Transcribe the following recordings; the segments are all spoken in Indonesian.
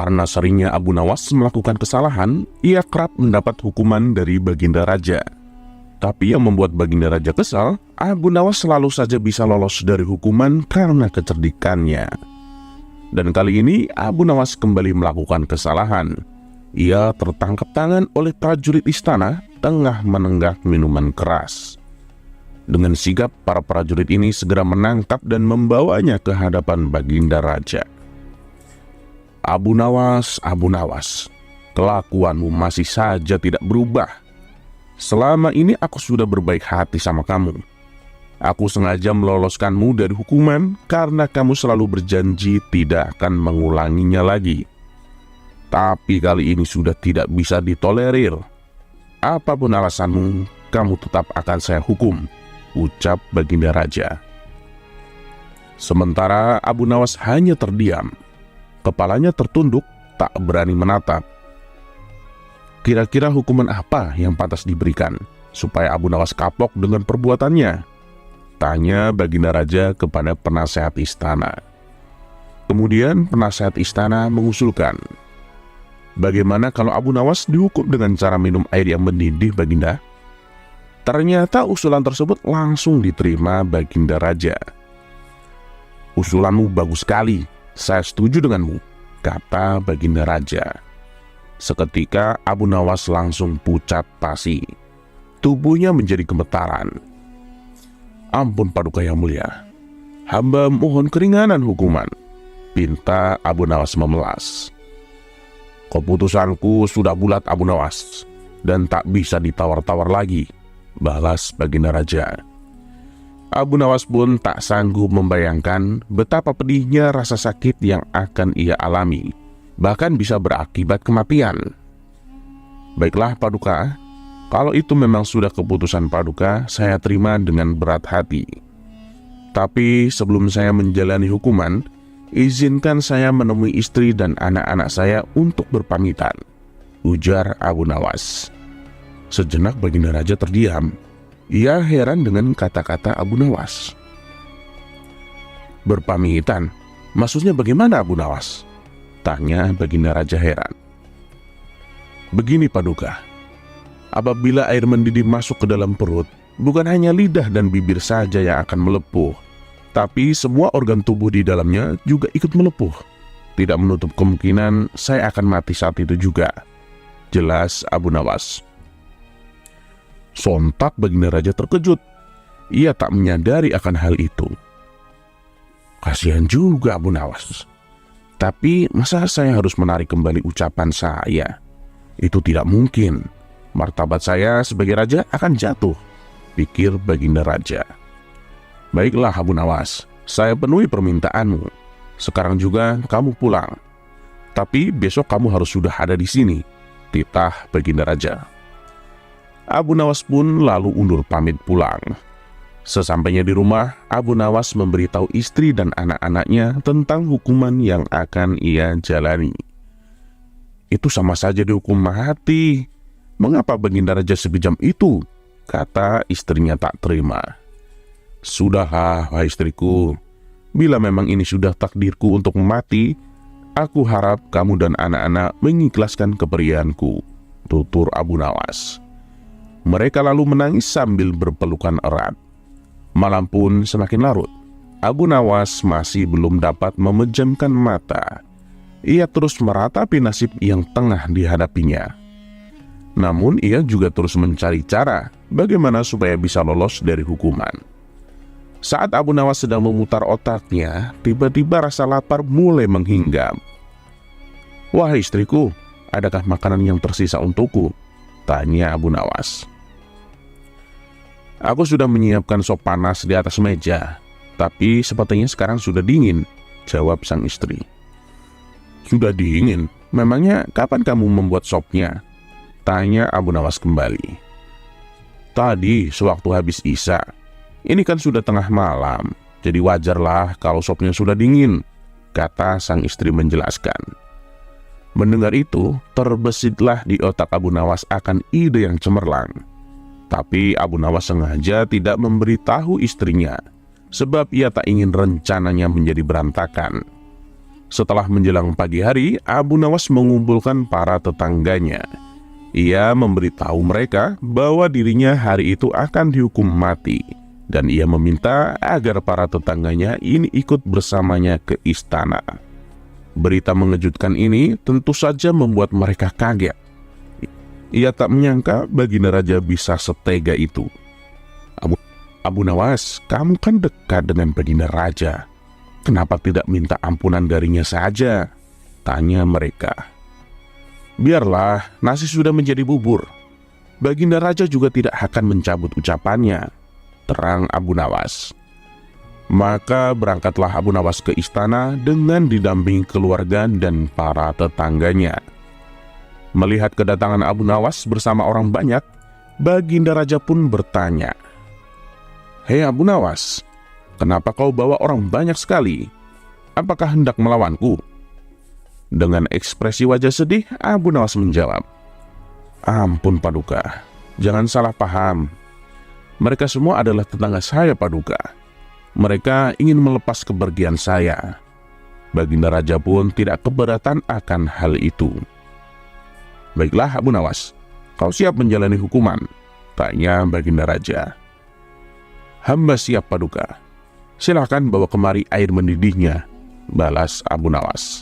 Karena seringnya Abu Nawas melakukan kesalahan, ia kerap mendapat hukuman dari Baginda Raja. Tapi yang membuat Baginda Raja kesal, Abu Nawas selalu saja bisa lolos dari hukuman karena kecerdikannya. Dan kali ini Abu Nawas kembali melakukan kesalahan. Ia tertangkap tangan oleh prajurit istana tengah menenggak minuman keras. Dengan sigap, para prajurit ini segera menangkap dan membawanya ke hadapan Baginda Raja. Abu Nawas, kelakuanmu masih saja tidak berubah. Selama ini aku sudah berbaik hati sama kamu. Aku sengaja meloloskanmu dari hukuman karena kamu selalu berjanji tidak akan mengulanginya lagi. Tapi kali ini sudah tidak bisa ditolerir. Apapun alasanmu, kamu tetap akan saya hukum, ucap Baginda Raja. Sementara Abu Nawas hanya terdiam. Kepalanya tertunduk, tak berani menatap. Kira-kira hukuman apa yang pantas diberikan supaya Abu Nawas kapok dengan perbuatannya? Tanya Baginda Raja kepada penasehat istana. Kemudian penasehat istana mengusulkan, bagaimana kalau Abu Nawas dihukum dengan cara minum air yang mendidih, Baginda? Ternyata usulan tersebut langsung diterima Baginda Raja. Usulanmu bagus sekali, saya setuju denganmu, kata Baginda Raja. Seketika Abu Nawas langsung pucat pasi. Tubuhnya menjadi gemetaran. Ampun Paduka yang mulia, hamba mohon keringanan hukuman, pinta Abu Nawas memelas. Keputusanku sudah bulat Abu Nawas, dan tak bisa ditawar-tawar lagi, balas Baginda Raja. Abu Nawas pun tak sanggup membayangkan betapa pedihnya rasa sakit yang akan ia alami, bahkan bisa berakibat kematian. Baiklah Paduka, kalau itu memang sudah keputusan Paduka, saya terima dengan berat hati. Tapi sebelum saya menjalani hukuman, izinkan saya menemui istri dan anak-anak saya untuk berpamitan, ujar Abu Nawas. Sejenak Baginda Raja terdiam. Ia heran dengan kata-kata Abu Nawas. Berpamitan? Maksudnya bagaimana Abu Nawas? Tanya Baginda Raja heran. Begini Paduka, apabila air mendidih masuk ke dalam perut, bukan hanya lidah dan bibir saja yang akan melepuh, tapi semua organ tubuh di dalamnya juga ikut melepuh. Tidak menutup kemungkinan saya akan mati saat itu juga, jelas Abu Nawas. Sontak Baginda Raja terkejut. Ia tak menyadari akan hal itu. Kasihan juga Abu Nawas. Tapi masa saya harus menarik kembali ucapan saya? Itu tidak mungkin. Martabat saya sebagai raja akan jatuh, pikir Baginda Raja. Baiklah Abu Nawas, saya penuhi permintaanmu. Sekarang juga kamu pulang. Tapi besok kamu harus sudah ada di sini, titah Baginda Raja. Abu Nawas pun lalu undur pamit pulang. Sesampainya di rumah, Abu Nawas memberitahu istri dan anak-anaknya tentang hukuman yang akan ia jalani. Itu sama saja dihukum mati. Mengapa Baginda Raja sekejam itu? Kata istrinya tak terima. Sudahlah, wahai istriku. Bila memang ini sudah takdirku untuk mati, aku harap kamu dan anak-anak mengikhlaskan keperianku, tutur Abu Nawas. Mereka lalu menangis sambil berpelukan erat. Malam pun semakin larut. Abu Nawas masih belum dapat memejamkan mata. Ia terus meratapi nasib yang tengah dihadapinya. Namun ia juga terus mencari cara bagaimana supaya bisa lolos dari hukuman. Saat Abu Nawas sedang memutar otaknya, tiba-tiba rasa lapar mulai menghinggap. Wahai istriku, adakah makanan yang tersisa untukku? Tanya Abu Nawas. Aku sudah menyiapkan sop panas di atas meja, tapi sepertinya sekarang sudah dingin, jawab sang istri. Sudah dingin? Memangnya kapan kamu membuat sopnya? Tanya Abu Nawas kembali. Tadi sewaktu habis Isya. Ini kan sudah tengah malam, jadi wajarlah kalau sopnya sudah dingin, kata sang istri menjelaskan. Mendengar itu, terbesitlah di otak Abu Nawas akan ide yang cemerlang. Tapi Abu Nawas sengaja tidak memberitahu istrinya, sebab ia tak ingin rencananya menjadi berantakan. Setelah menjelang pagi hari, Abu Nawas mengumpulkan para tetangganya. Ia memberitahu mereka bahwa dirinya hari itu akan dihukum mati, dan ia meminta agar para tetangganya ini ikut bersamanya ke istana. Berita mengejutkan ini tentu saja membuat mereka kaget. Ia tak menyangka baginda raja bisa setega itu. Abu Nawas, kamu kan dekat dengan baginda raja. Kenapa tidak minta ampunan darinya saja? Tanya mereka. Biarlah, nasi sudah menjadi bubur. Baginda raja juga tidak akan mencabut ucapannya, terang Abu Nawas. Maka berangkatlah Abu Nawas ke istana dengan didampingi keluarga dan para tetangganya. Melihat kedatangan Abu Nawas bersama orang banyak, baginda raja pun bertanya, "Hei Abu Nawas, kenapa kau bawa orang banyak sekali? Apakah hendak melawanku?" Dengan ekspresi wajah sedih, Abu Nawas menjawab, "Ampun Paduka, jangan salah paham. Mereka semua adalah tetangga saya Paduka. Mereka ingin melepas kepergian saya." Baginda raja pun tidak keberatan akan hal itu. "Baiklah Abu Nawas, kau siap menjalani hukuman?" tanya baginda raja. "Hamba siap Paduka. Silahkan bawa kemari air mendidihnya," balas Abu Nawas.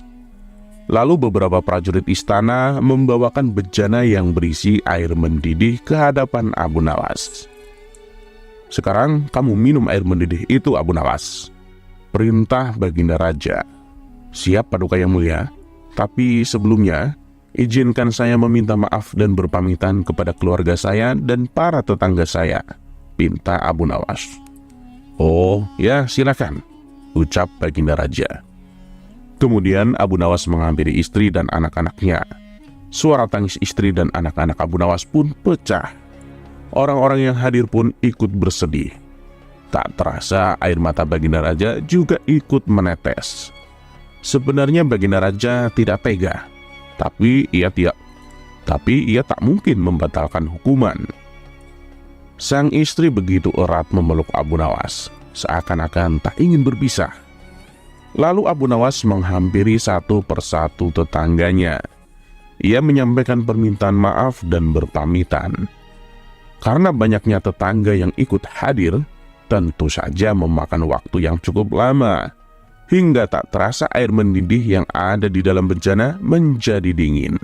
Lalu beberapa prajurit istana membawakan bejana yang berisi air mendidih ke hadapan Abu Nawas. "Sekarang kamu minum air mendidih itu Abu Nawas," perintah baginda raja. "Siap Paduka yang mulia, tapi sebelumnya izinkan saya meminta maaf dan berpamitan kepada keluarga saya dan para tetangga saya," pinta Abu Nawas. "Oh ya, silakan," ucap baginda raja. Kemudian Abu Nawas menghampiri istri dan anak-anaknya. Suara tangis istri dan anak-anak Abu Nawas pun pecah. Orang-orang yang hadir pun ikut bersedih. Tak terasa air mata baginda raja juga ikut menetes. Sebenarnya baginda raja tidak tega, tapi ia tak mungkin membatalkan hukuman. Sang istri begitu erat memeluk Abu Nawas, seakan-akan tak ingin berpisah. Lalu Abu Nawas menghampiri satu persatu tetangganya. Ia menyampaikan permintaan maaf dan berpamitan. Karena banyaknya tetangga yang ikut hadir, tentu saja memakan waktu yang cukup lama, hingga tak terasa air mendidih yang ada di dalam bejana menjadi dingin.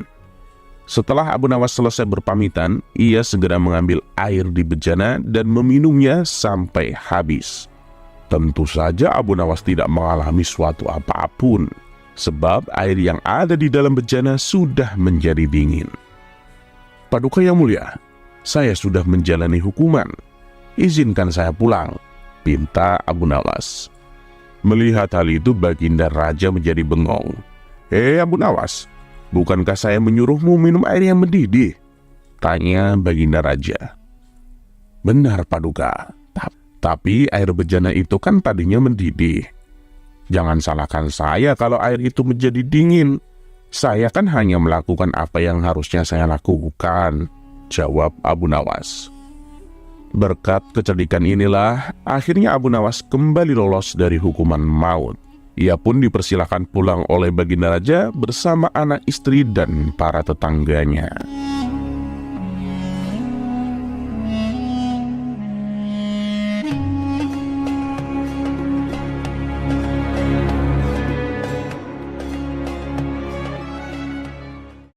Setelah Abu Nawas selesai berpamitan, ia segera mengambil air di bejana dan meminumnya sampai habis. Tentu saja Abu Nawas tidak mengalami suatu apapun, sebab air yang ada di dalam bejana sudah menjadi dingin. "Paduka yang mulia, saya sudah menjalani hukuman. Izinkan saya pulang," pinta Abu Nawas. Melihat hal itu, baginda raja menjadi bengong. "Hei Abu Nawas, bukankah saya menyuruhmu minum air yang mendidih?" tanya baginda raja. "Benar Paduka, tapi air bejana itu kan tadinya mendidih. Jangan salahkan saya kalau air itu menjadi dingin. Saya kan hanya melakukan apa yang harusnya saya lakukan," jawab Abu Nawas. Berkat kecerdikan inilah, akhirnya Abu Nawas kembali lolos dari hukuman maut. Ia pun dipersilakan pulang oleh baginda raja bersama anak istri dan para tetangganya.